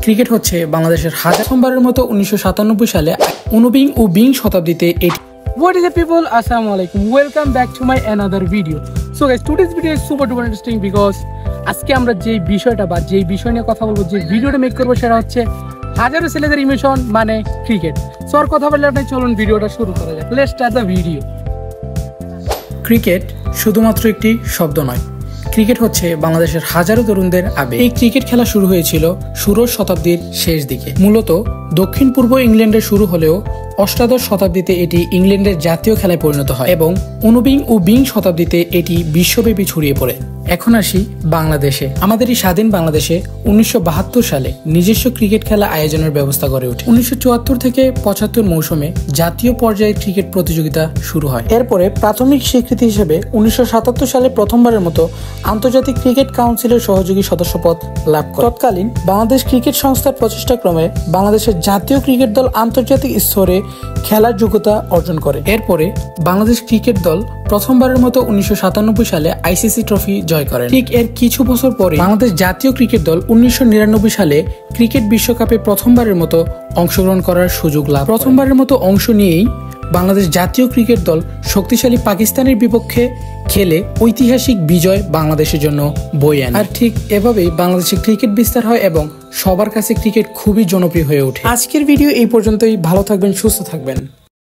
Cricket হচ্ছে বাংলাদেশের প্রথমবারের মতো 1997 সালে ঊনবিংশ ও বিংশ শতাব্দীতে এটি What is up people, assalamu alaikum, welcome back to my another video. So guys, today's video is super duper interesting because আজকে আমরা যে বিষয়টা বা যে বিষয় নিয়ে কথা বলবো, যে ভিডিওটা মেক করবো সেটা হচ্ছে হাজারো ছেলেদের ইমোশন মানে ক্রিকেট। সো আর কথা বললে আপনি চলুন ভিডিওটা শুরু করা যাক। Let's start the video. Cricket শুধুমাত্র একটি শব্দ নয়, ক্রিকেট হচ্ছে বাংলাদেশের হাজারো তরুণদের আবেগ। এই ক্রিকেট খেলা শুরু হয়েছিল ষোড়শ শতাব্দীর শেষ দিকে, মূলত দক্ষিণ পূর্ব ইংল্যান্ডে শুরু হলেও অষ্টাদশ শতাব্দীতে এটি ইংল্যান্ডের জাতীয় খেলায় পরিণত হয় এবং ঊনবিংশ ও বিংশ শতাব্দীতে এটি বিশ্বব্যাপী ছড়িয়ে পড়ে। এখন আসি বাংলাদেশে। আমাদের এই স্বাধীন বাংলাদেশে 1972 সালে নিজস্ব ক্রিকেট খেলা আয়োজনের ব্যবস্থা গড়ে ওঠে। 1974 থেকে 75 মৌসুমে জাতীয় পর্যায়ে ক্রিকেট প্রতিযোগিতা শুরু হয়। এরপরে প্রাথমিক স্বীকৃতি হিসেবে 1977 সালে প্রথমবারের মতো আন্তর্জাতিক ক্রিকেট কাউন্সিলের সহযোগী সদস্যপদ লাভ করে। তৎকালীন বাংলাদেশ ক্রিকেট সংস্থার প্রচেষ্টাক্রমে বাংলাদেশের জাতীয় ক্রিকেট দল আন্তর্জাতিক স্তরে খেলার যোগ্যতা অর্জন করে। এরপরে বাংলাদেশ ক্রিকেট দল প্রথমবারের মতো 1997 সালে আইসিসি ট্রফি জয় করেন। ঠিক এর কিছু বছর পরে বাংলাদেশ জাতীয় ক্রিকেট দল 1999 সালে ক্রিকেট বিশ্বকাপে প্রথমবারের মতো অংশগ্রহণ করার সুযোগ লাভ। প্রথমবারের মতো অংশ নিয়েই বাংলাদেশ জাতীয় ক্রিকেট দল শক্তিশালী পাকিস্তানের বিপক্ষে খেলে ঐতিহাসিক বিজয় বাংলাদেশের জন্য বয়ে আনে। আর ঠিক এভাবেই বাংলাদেশে ক্রিকেট বিস্তার হয় এবং সবার কাছে ক্রিকেট খুবই জনপ্রিয় হয়ে ওঠে। আজকের ভিডিও এই পর্যন্তই। ভালো থাকবেন, সুস্থ থাকবেন।